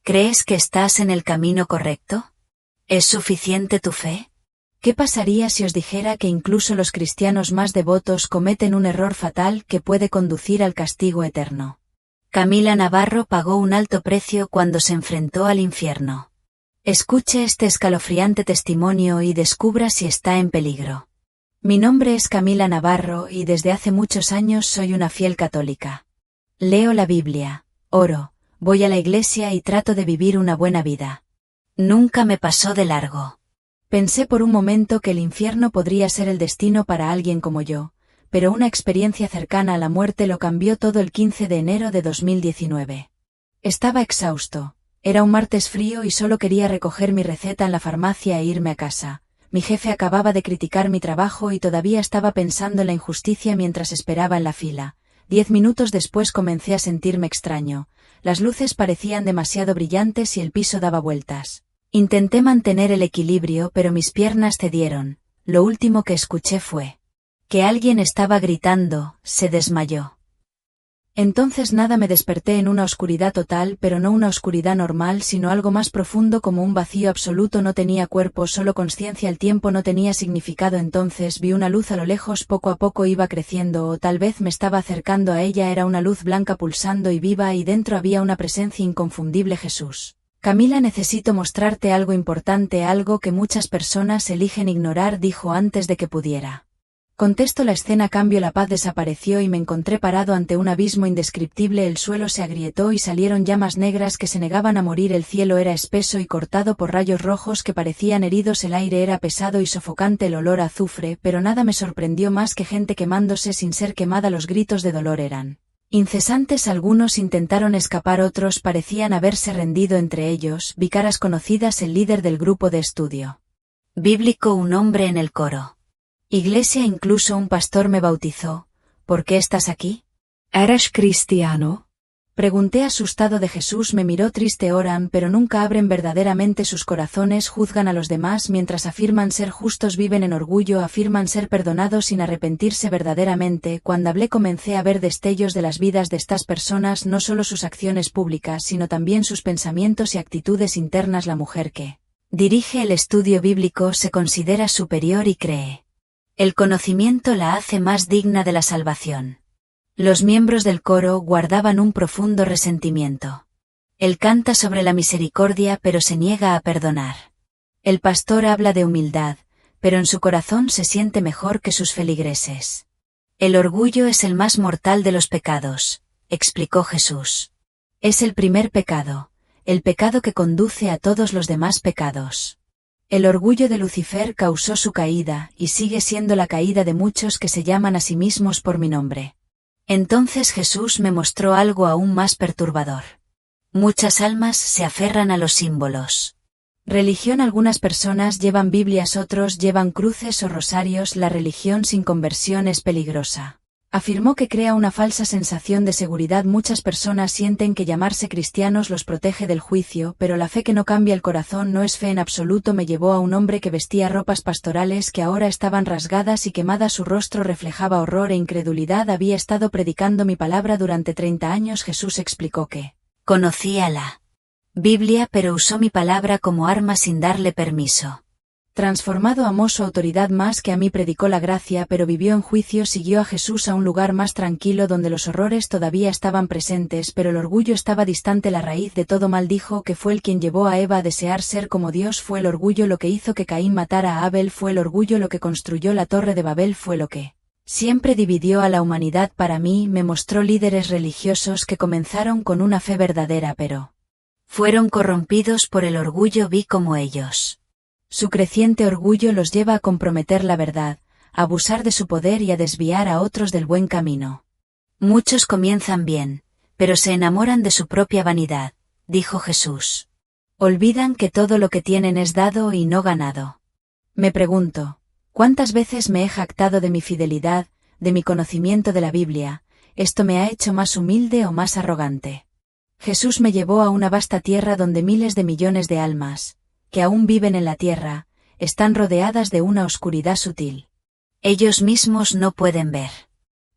¿Crees que estás en el camino correcto? ¿Es suficiente tu fe? ¿Qué pasaría si os dijera que incluso los cristianos más devotos cometen un error fatal que puede conducir al castigo eterno? Camila Navarro pagó un alto precio cuando se enfrentó al infierno. Escuche este escalofriante testimonio y descubra si está en peligro. Mi nombre es Camila Navarro y desde hace muchos años soy una fiel católica. Leo la Biblia, oro, voy a la iglesia y trato de vivir una buena vida. Nunca me pasó de largo. Pensé por un momento que el infierno podría ser el destino para alguien como yo, pero una experiencia cercana a la muerte lo cambió todo el 15 de enero de 2019. Estaba exhausto, era un martes frío y solo quería recoger mi receta en la farmacia e irme a casa. Mi jefe acababa de criticar mi trabajo y todavía estaba pensando en la injusticia mientras esperaba en la fila. 10 minutos después comencé a sentirme extraño, las luces parecían demasiado brillantes y el piso daba vueltas. Intenté mantener el equilibrio pero mis piernas cedieron. Lo último que escuché fue que alguien estaba gritando, se desmayó. Entonces nada, me desperté en una oscuridad total, pero no una oscuridad normal, sino algo más profundo, como un vacío absoluto. No tenía cuerpo, solo conciencia. El tiempo no tenía significado. Entonces vi una luz a lo lejos, poco a poco iba creciendo, o tal vez me estaba acercando a ella. Era una luz blanca pulsando y viva, y dentro había una presencia inconfundible. Jesús. Camila, necesito mostrarte algo importante, algo que muchas personas eligen ignorar, dijo antes de que pudiera. Contesto. La escena cambió, la paz desapareció y me encontré parado ante un abismo indescriptible. El suelo se agrietó y salieron llamas negras que se negaban a morir. El cielo era espeso y cortado por rayos rojos que parecían heridos. El aire era pesado y sofocante, el olor a azufre, pero nada me sorprendió más que gente quemándose sin ser quemada. Los gritos de dolor eran incesantes. Algunos intentaron escapar, otros parecían haberse rendido. Entre ellos vi caras conocidas: el líder del grupo de estudio bíblico, un hombre en el coro. Iglesia, incluso un pastor me bautizó. ¿Por qué estás aquí? ¿Eres cristiano? Pregunté asustado. De Jesús me miró triste. Oran, pero nunca abren verdaderamente sus corazones. Juzgan a los demás mientras afirman ser justos. Viven en orgullo, afirman ser perdonados sin arrepentirse verdaderamente. Cuando hablé comencé a ver destellos de las vidas de estas personas, no solo sus acciones públicas, sino también sus pensamientos y actitudes internas. La mujer que dirige el estudio bíblico se considera superior y cree el conocimiento la hace más digna de la salvación. Los miembros del coro guardaban un profundo resentimiento. Él canta sobre la misericordia pero se niega a perdonar. El pastor habla de humildad, pero en su corazón se siente mejor que sus feligreses. El orgullo es el más mortal de los pecados, explicó Jesús. Es el primer pecado, el pecado que conduce a todos los demás pecados. El orgullo de Lucifer causó su caída, y sigue siendo la caída de muchos que se llaman a sí mismos por mi nombre. Entonces Jesús me mostró algo aún más perturbador. Muchas almas se aferran a los símbolos. Religión. Algunas personas llevan Biblias, otros llevan cruces o rosarios. La religión sin conversión es peligrosa. Afirmó que crea una falsa sensación de seguridad. Muchas personas sienten que llamarse cristianos los protege del juicio, pero la fe que no cambia el corazón no es fe en absoluto. Me llevó a un hombre que vestía ropas pastorales que ahora estaban rasgadas y quemadas. Su rostro reflejaba horror e incredulidad. Había estado predicando mi palabra durante 30 años. Jesús explicó que conocía la Biblia pero usó mi palabra como arma sin darle permiso. Transformado, amó su autoridad más que a mí. Predicó la gracia pero vivió en juicio. Siguió a Jesús a un lugar más tranquilo donde los horrores todavía estaban presentes, pero el orgullo estaba distante. La raíz de todo mal, dijo, que fue el quien llevó a Eva a desear ser como Dios. Fue el orgullo lo que hizo que Caín matara a Abel. Fue el orgullo lo que construyó la Torre de Babel. Fue lo que siempre dividió a la humanidad. Para mí, me mostró líderes religiosos que comenzaron con una fe verdadera pero fueron corrompidos por el orgullo. Vi como ellos. Su creciente orgullo los lleva a comprometer la verdad, a abusar de su poder y a desviar a otros del buen camino. Muchos comienzan bien, pero se enamoran de su propia vanidad, dijo Jesús. Olvidan que todo lo que tienen es dado y no ganado. Me pregunto, ¿cuántas veces me he jactado de mi fidelidad, de mi conocimiento de la Biblia? ¿Esto me ha hecho más humilde o más arrogante? Jesús me llevó a una vasta tierra donde miles de millones de almas, que aún viven en la tierra, están rodeadas de una oscuridad sutil. Ellos mismos no pueden ver.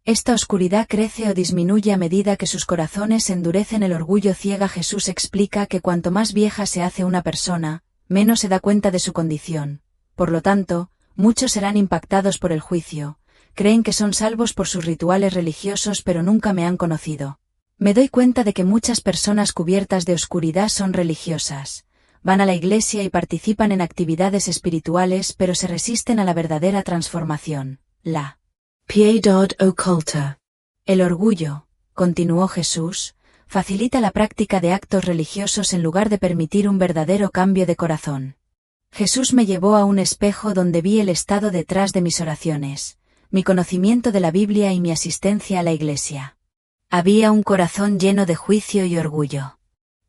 Esta oscuridad crece o disminuye a medida que sus corazones endurecen. El orgullo ciega. Jesús explica que cuanto más vieja se hace una persona, menos se da cuenta de su condición. Por lo tanto, muchos serán impactados por el juicio. Creen que son salvos por sus rituales religiosos pero nunca me han conocido. Me doy cuenta de que muchas personas cubiertas de oscuridad son religiosas. Van a la iglesia y participan en actividades espirituales pero se resisten a la verdadera transformación. La Piedad oculta. El orgullo, continuó Jesús, facilita la práctica de actos religiosos en lugar de permitir un verdadero cambio de corazón. Jesús me llevó a un espejo donde vi el estado detrás de mis oraciones, mi conocimiento de la Biblia y mi asistencia a la iglesia. Había un corazón lleno de juicio y orgullo.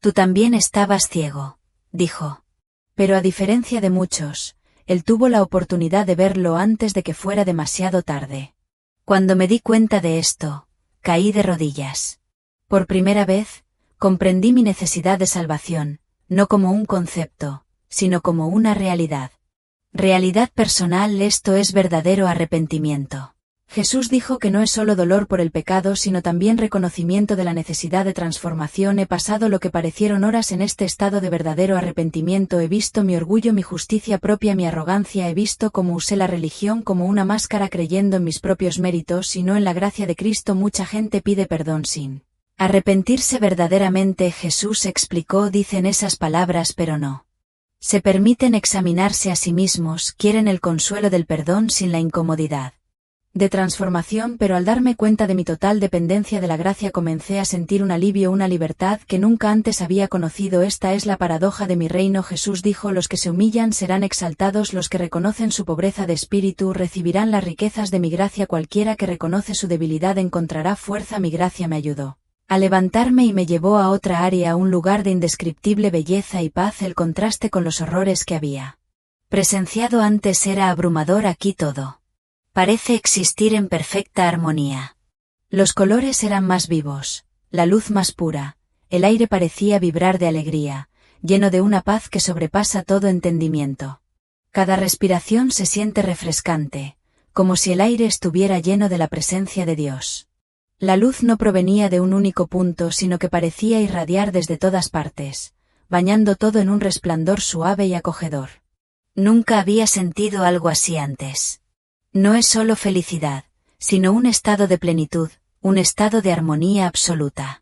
Tú también estabas ciego, dijo. Pero a diferencia de muchos, él tuvo la oportunidad de verlo antes de que fuera demasiado tarde. Cuando me di cuenta de esto, caí de rodillas. Por primera vez, comprendí mi necesidad de salvación, no como un concepto, sino como una realidad. Realidad personal. Esto es verdadero arrepentimiento. Jesús dijo que no es solo dolor por el pecado sino también reconocimiento de la necesidad de transformación. He pasado lo que parecieron horas en este estado de verdadero arrepentimiento. He visto mi orgullo, mi justicia propia, mi arrogancia. He visto cómo usé la religión como una máscara creyendo en mis propios méritos y no en la gracia de Cristo. Mucha gente pide perdón sin arrepentirse verdaderamente. Jesús explicó, dicen esas palabras pero no se permiten examinarse a sí mismos. Quieren el consuelo del perdón sin la incomodidad de transformación, pero al darme cuenta de mi total dependencia de la gracia comencé a sentir un alivio, una libertad que nunca antes había conocido. Esta es la paradoja de mi reino. Jesús dijo: los que se humillan serán exaltados, los que reconocen su pobreza de espíritu recibirán las riquezas de mi gracia. Cualquiera que reconoce su debilidad encontrará fuerza. Mi gracia me ayudó a levantarme y me llevó a otra área, a un lugar de indescriptible belleza y paz. El contraste con los horrores que había presenciado antes era abrumador. Aquí todo parece existir en perfecta armonía. Los colores eran más vivos, la luz más pura, el aire parecía vibrar de alegría, lleno de una paz que sobrepasa todo entendimiento. Cada respiración se siente refrescante, como si el aire estuviera lleno de la presencia de Dios. La luz no provenía de un único punto, sino que parecía irradiar desde todas partes, bañando todo en un resplandor suave y acogedor. Nunca había sentido algo así antes. No es solo felicidad, sino un estado de plenitud, un estado de armonía absoluta.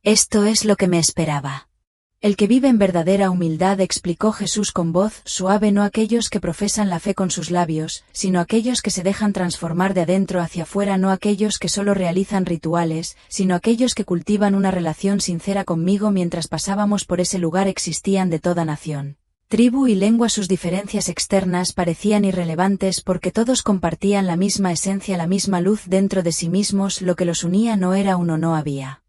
Esto es lo que me esperaba. El que vive en verdadera humildad, explicó Jesús con voz suave, no aquellos que profesan la fe con sus labios, sino aquellos que se dejan transformar de adentro hacia afuera, no aquellos que solo realizan rituales, sino aquellos que cultivan una relación sincera conmigo. Mientras pasábamos por ese lugar existían de toda nación, tribu y lengua. Sus diferencias externas parecían irrelevantes porque todos compartían la misma esencia, la misma luz dentro de sí mismos. Lo que los unía no era uno, no había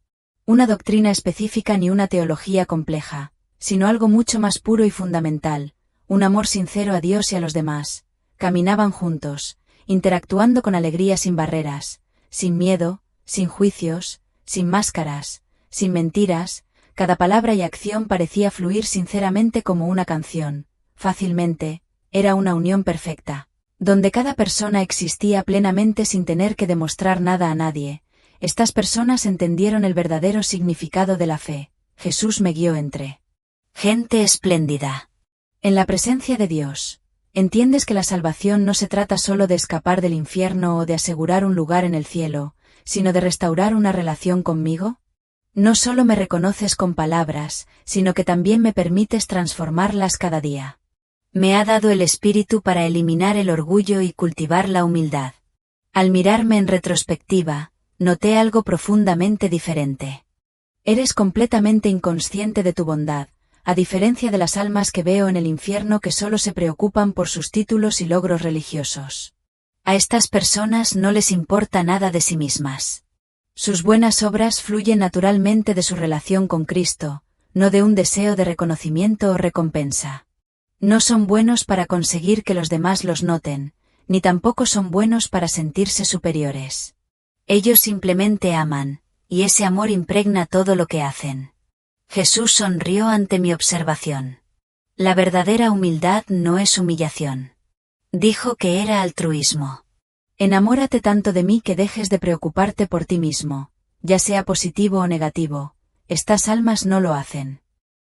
una doctrina específica ni una teología compleja, sino algo mucho más puro y fundamental, un amor sincero a Dios y a los demás. Caminaban juntos, interactuando con alegría, sin barreras, sin miedo, sin juicios, sin máscaras, sin mentiras. Cada palabra y acción parecía fluir sinceramente como una canción, fácilmente. Era una unión perfecta, donde cada persona existía plenamente sin tener que demostrar nada a nadie. Estas personas entendieron el verdadero significado de la fe. Jesús me guió entre gente espléndida. En la presencia de Dios, ¿entiendes que la salvación no se trata solo de escapar del infierno o de asegurar un lugar en el cielo, sino de restaurar una relación conmigo? No solo me reconoces con palabras, sino que también me permites transformarlas cada día. Me ha dado el Espíritu para eliminar el orgullo y cultivar la humildad. Al mirarme en retrospectiva, noté algo profundamente diferente. Eres completamente inconsciente de tu bondad, a diferencia de las almas que veo en el infierno que solo se preocupan por sus títulos y logros religiosos. A estas personas no les importa nada de sí mismas. Sus buenas obras fluyen naturalmente de su relación con Cristo, no de un deseo de reconocimiento o recompensa. No son buenos para conseguir que los demás los noten, ni tampoco son buenos para sentirse superiores. Ellos simplemente aman, y ese amor impregna todo lo que hacen. Jesús sonrió ante mi observación. La verdadera humildad no es humillación. Dijo que era altruismo. Enamórate tanto de mí que dejes de preocuparte por ti mismo, ya sea positivo o negativo. Estas almas no lo hacen.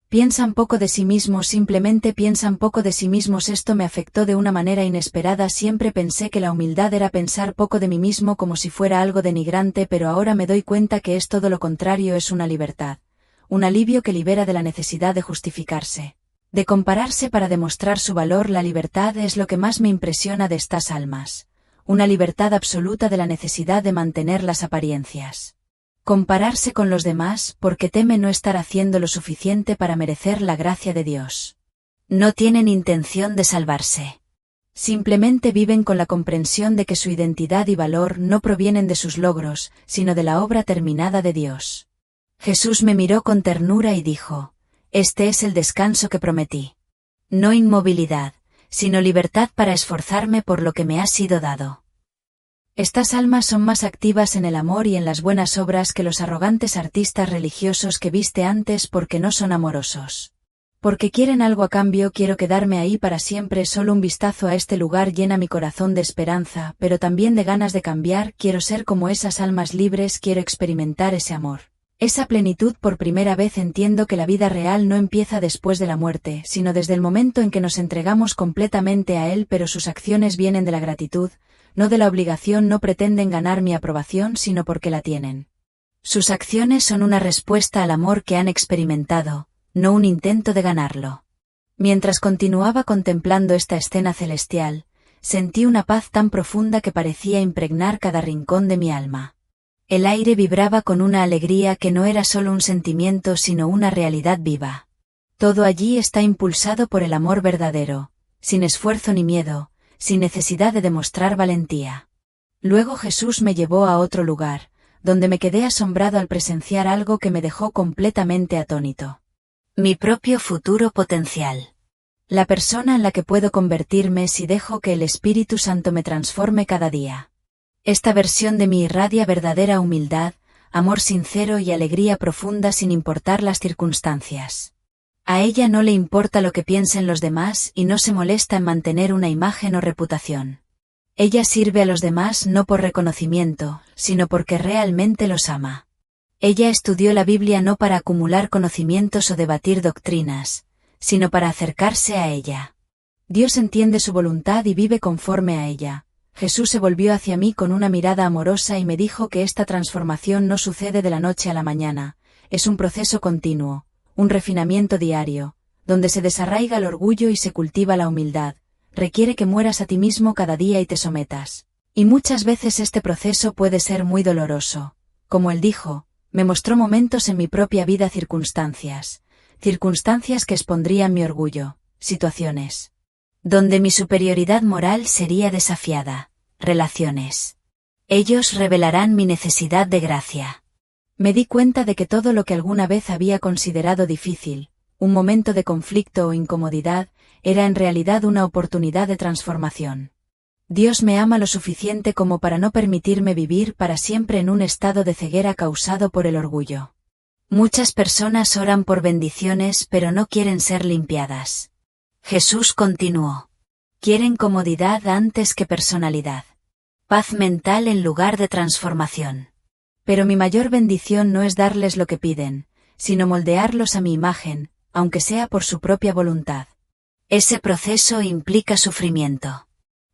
Piensan poco de sí mismos, simplemente piensan poco de sí mismos. Esto me afectó de una manera inesperada. Siempre pensé que la humildad era pensar poco de mí mismo como si fuera algo denigrante, pero ahora me doy cuenta que es todo lo contrario, es una libertad. Un alivio que libera de la necesidad de justificarse, de compararse para demostrar su valor. La libertad es lo que más me impresiona de estas almas. Una libertad absoluta de la necesidad de mantener las apariencias. Compararse con los demás porque teme no estar haciendo lo suficiente para merecer la gracia de Dios. No tienen intención de salvarse. Simplemente viven con la comprensión de que su identidad y valor no provienen de sus logros, sino de la obra terminada de Dios. Jesús me miró con ternura y dijo: este es el descanso que prometí. No inmovilidad, sino libertad para esforzarme por lo que me ha sido dado. Estas almas son más activas en el amor y en las buenas obras que los arrogantes artistas religiosos que viste antes, porque no son amorosos. Porque quieren algo a cambio. Quiero quedarme ahí para siempre. Solo un vistazo a este lugar llena mi corazón de esperanza, pero también de ganas de cambiar. Quiero ser como esas almas libres, quiero experimentar ese amor, esa plenitud. Por primera vez entiendo que la vida real no empieza después de la muerte, sino desde el momento en que nos entregamos completamente a Él. Pero sus acciones vienen de la gratitud, no de la obligación. No pretenden ganar mi aprobación, sino porque la tienen. Sus acciones son una respuesta al amor que han experimentado, no un intento de ganarlo. Mientras continuaba contemplando esta escena celestial, sentí una paz tan profunda que parecía impregnar cada rincón de mi alma. El aire vibraba con una alegría que no era solo un sentimiento, sino una realidad viva. Todo allí está impulsado por el amor verdadero, sin esfuerzo ni miedo, sin necesidad de demostrar valentía. Luego Jesús me llevó a otro lugar, donde me quedé asombrado al presenciar algo que me dejó completamente atónito. Mi propio futuro potencial. La persona en la que puedo convertirme si dejo que el Espíritu Santo me transforme cada día. Esta versión de mí irradia verdadera humildad, amor sincero y alegría profunda sin importar las circunstancias. A ella no le importa lo que piensen los demás y no se molesta en mantener una imagen o reputación. Ella sirve a los demás no por reconocimiento, sino porque realmente los ama. Ella estudió la Biblia no para acumular conocimientos o debatir doctrinas, sino para acercarse a ella. Dios entiende su voluntad y vive conforme a ella. Jesús se volvió hacia mí con una mirada amorosa y me dijo que esta transformación no sucede de la noche a la mañana, es un proceso continuo, un refinamiento diario, donde se desarraiga el orgullo y se cultiva la humildad. Requiere que mueras a ti mismo cada día y te sometas. Y muchas veces este proceso puede ser muy doloroso. Como él dijo, me mostró momentos en mi propia vida, circunstancias que expondrían mi orgullo, situaciones donde mi superioridad moral sería desafiada, relaciones. Ellos revelarán mi necesidad de gracia. Me di cuenta de que todo lo que alguna vez había considerado difícil, un momento de conflicto o incomodidad, era en realidad una oportunidad de transformación. Dios me ama lo suficiente como para no permitirme vivir para siempre en un estado de ceguera causado por el orgullo. Muchas personas oran por bendiciones pero no quieren ser limpiadas. Jesús continuó: quieren comodidad antes que personalidad. Paz mental en lugar de transformación. Pero mi mayor bendición no es darles lo que piden, sino moldearlos a mi imagen, aunque sea por su propia voluntad. Ese proceso implica sufrimiento.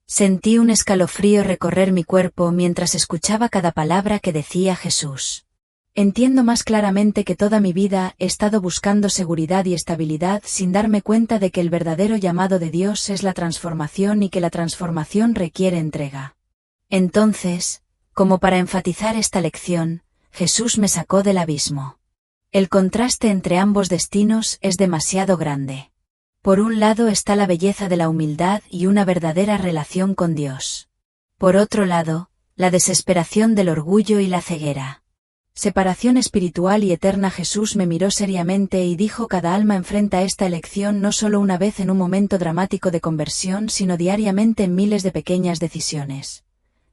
Sentí un escalofrío recorrer mi cuerpo mientras escuchaba cada palabra que decía Jesús. Entiendo más claramente que toda mi vida he estado buscando seguridad y estabilidad sin darme cuenta de que el verdadero llamado de Dios es la transformación y que la transformación requiere entrega. Entonces, como para enfatizar esta lección, Jesús me sacó del abismo. El contraste entre ambos destinos es demasiado grande. Por un lado está la belleza de la humildad y una verdadera relación con Dios. Por otro lado, la desesperación del orgullo y la ceguera. Separación espiritual y eterna. Jesús me miró seriamente y dijo: cada alma enfrenta esta elección no solo una vez en un momento dramático de conversión, sino diariamente en miles de pequeñas decisiones.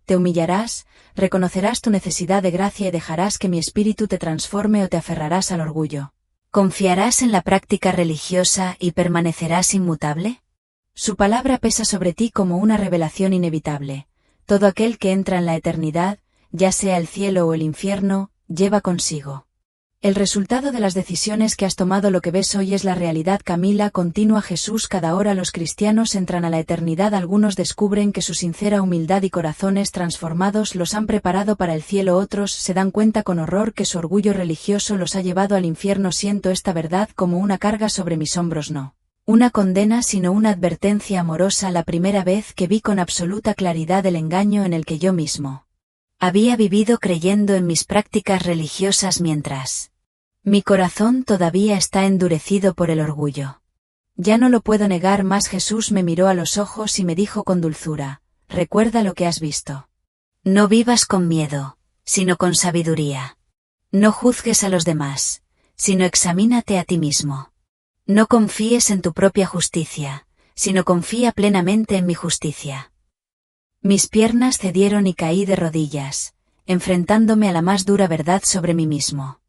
Te humillarás, reconocerás tu necesidad de gracia y dejarás que mi espíritu te transforme, o te aferrarás al orgullo. ¿Confiarás en la práctica religiosa y permanecerás inmutable? Su palabra pesa sobre ti como una revelación inevitable. Todo aquel que entra en la eternidad, ya sea el cielo o el infierno, lleva consigo. El resultado de las decisiones que has tomado. Lo que ves hoy es la realidad. Camila continúa Jesús. Cada hora los cristianos entran a la eternidad. Algunos descubren que su sincera humildad y corazones transformados los han preparado para el cielo. Otros se dan cuenta con horror que su orgullo religioso los ha llevado al infierno. Siento esta verdad como una carga sobre mis hombros, no una condena sino una advertencia amorosa. La primera vez que vi con absoluta claridad el engaño en el que yo mismo había vivido creyendo en mis prácticas religiosas mientras mi corazón todavía está endurecido por el orgullo. Ya no lo puedo negar más. Jesús me miró a los ojos y me dijo con dulzura: recuerda lo que has visto. No vivas con miedo, sino con sabiduría. No juzgues a los demás, sino examínate a ti mismo. No confíes en tu propia justicia, sino confía plenamente en mi justicia. Mis piernas cedieron y caí de rodillas, enfrentándome a la más dura verdad sobre mí mismo.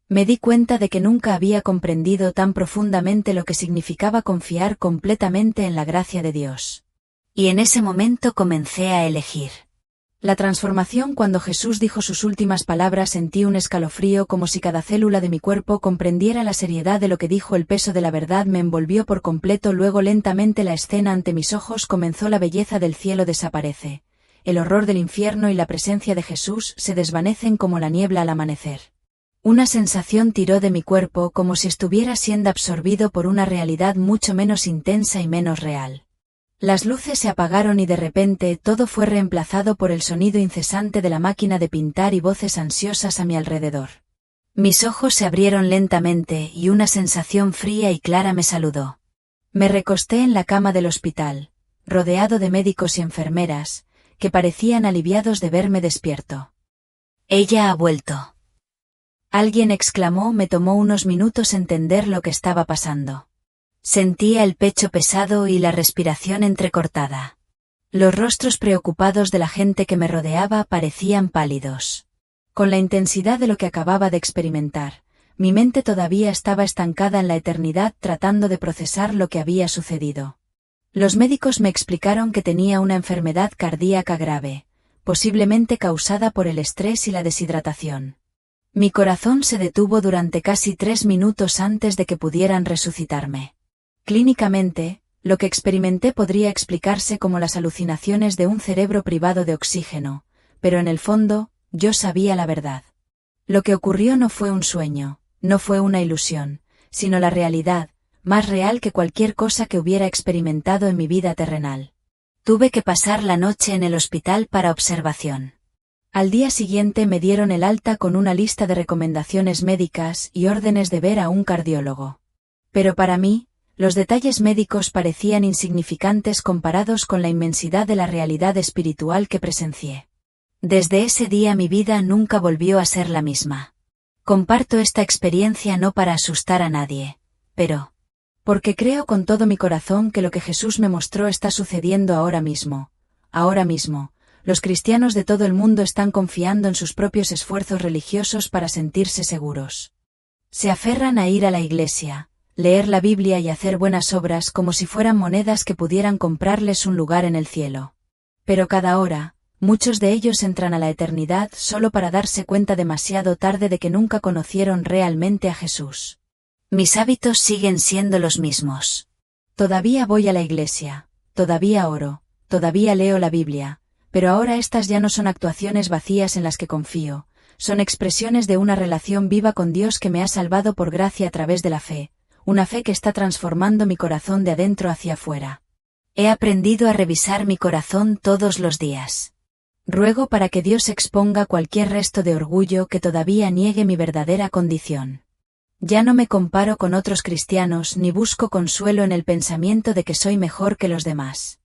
Me di cuenta de que nunca había comprendido tan profundamente lo que significaba confiar completamente en la gracia de Dios. Y en ese momento comencé a elegir. La transformación. Cuando Jesús dijo sus últimas palabras sentí un escalofrío, como si cada célula de mi cuerpo comprendiera la seriedad de lo que dijo. El peso de la verdad me envolvió por completo. Luego lentamente la escena ante mis ojos comenzó. La belleza del cielo desaparece. El horror del infierno y la presencia de Jesús se desvanecen como la niebla al amanecer. Una sensación tiró de mi cuerpo, como si estuviera siendo absorbido por una realidad mucho menos intensa y menos real. Las luces se apagaron y de repente todo fue reemplazado por el sonido incesante de la máquina de pintar y voces ansiosas a mi alrededor. Mis ojos se abrieron lentamente y una sensación fría y clara me saludó. Me recosté en la cama del hospital, rodeado de médicos y enfermeras, que parecían aliviados de verme despierto. Ella ha vuelto. Alguien exclamó. Me tomó unos minutos entender lo que estaba pasando. Sentía el pecho pesado y la respiración entrecortada. Los rostros preocupados de la gente que me rodeaba parecían pálidos. Con la intensidad de lo que acababa de experimentar, mi mente todavía estaba estancada en la eternidad tratando de procesar lo que había sucedido. Los médicos me explicaron que tenía una enfermedad cardíaca grave, posiblemente causada por el estrés y la deshidratación. Mi corazón se detuvo durante casi 3 minutos antes de que pudieran resucitarme. Clínicamente, lo que experimenté podría explicarse como las alucinaciones de un cerebro privado de oxígeno, pero en el fondo, yo sabía la verdad. Lo que ocurrió no fue un sueño, no fue una ilusión, sino la realidad, más real que cualquier cosa que hubiera experimentado en mi vida terrenal. Tuve que pasar la noche en el hospital para observación. Al día siguiente me dieron el alta con una lista de recomendaciones médicas y órdenes de ver a un cardiólogo. Pero para mí, los detalles médicos parecían insignificantes comparados con la inmensidad de la realidad espiritual que presencié. Desde ese día mi vida nunca volvió a ser la misma. Comparto esta experiencia no para asustar a nadie, pero porque creo con todo mi corazón que lo que Jesús me mostró está sucediendo ahora mismo. Ahora mismo. Los cristianos de todo el mundo están confiando en sus propios esfuerzos religiosos para sentirse seguros. Se aferran a ir a la iglesia, leer la Biblia y hacer buenas obras como si fueran monedas que pudieran comprarles un lugar en el cielo. Pero cada hora, muchos de ellos entran a la eternidad solo para darse cuenta demasiado tarde de que nunca conocieron realmente a Jesús. Mis hábitos siguen siendo los mismos. Todavía voy a la iglesia, todavía oro, todavía leo la Biblia. Pero ahora estas ya no son actuaciones vacías en las que confío, son expresiones de una relación viva con Dios que me ha salvado por gracia a través de la fe, una fe que está transformando mi corazón de adentro hacia afuera. He aprendido a revisar mi corazón todos los días. Ruego para que Dios exponga cualquier resto de orgullo que todavía niegue mi verdadera condición. Ya no me comparo con otros cristianos ni busco consuelo en el pensamiento de que soy mejor que los demás.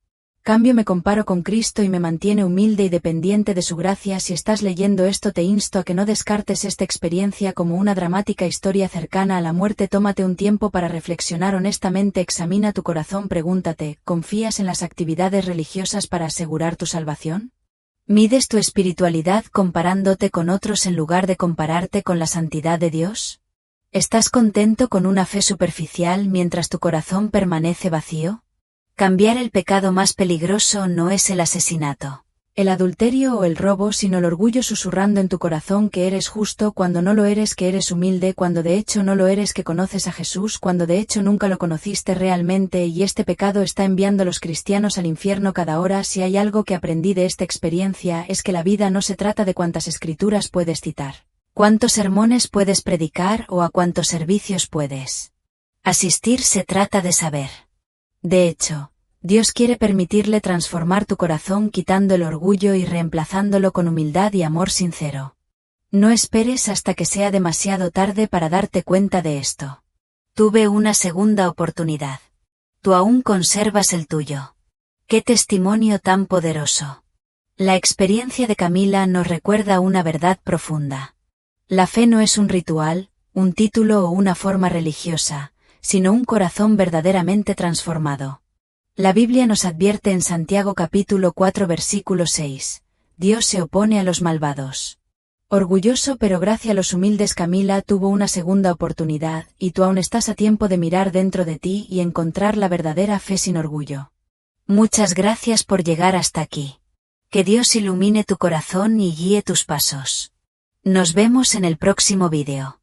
Cambio me comparo con Cristo y me mantiene humilde y dependiente de su gracia. Si estás leyendo esto te insto a que no descartes esta experiencia como una dramática historia cercana a la muerte. Tómate un tiempo para reflexionar honestamente, examina tu corazón, pregúntate, ¿confías en las actividades religiosas para asegurar tu salvación? ¿Mides tu espiritualidad comparándote con otros en lugar de compararte con la santidad de Dios? ¿Estás contento con una fe superficial mientras tu corazón permanece vacío? Cambiar el pecado más peligroso no es el asesinato. el adulterio o el robo, sino el orgullo susurrando en tu corazón que eres justo cuando no lo eres, que eres humilde cuando de hecho no lo eres, que conoces a Jesús cuando de hecho nunca lo conociste realmente, y este pecado está enviando a los cristianos al infierno cada hora. Si hay algo que aprendí de esta experiencia es que la vida no se trata de cuántas escrituras puedes citar, cuántos sermones puedes predicar o a cuántos servicios puedes asistir. Se trata de saber. De hecho, Dios quiere permitirle transformar tu corazón quitando el orgullo y reemplazándolo con humildad y amor sincero. No esperes hasta que sea demasiado tarde para darte cuenta de esto. Tuve una segunda oportunidad. Tú aún conservas el tuyo. ¡Qué testimonio tan poderoso! La experiencia de Camila nos recuerda una verdad profunda. La fe no es un ritual, un título o una forma religiosa, sino un corazón verdaderamente transformado. La Biblia nos advierte en Santiago capítulo 4 versículo 6, Dios se opone a los malvados. Orgulloso pero gracia a los humildes. Camila tuvo una segunda oportunidad, y tú aún estás a tiempo de mirar dentro de ti y encontrar la verdadera fe sin orgullo. Muchas gracias por llegar hasta aquí. Que Dios ilumine tu corazón y guíe tus pasos. Nos vemos en el próximo vídeo.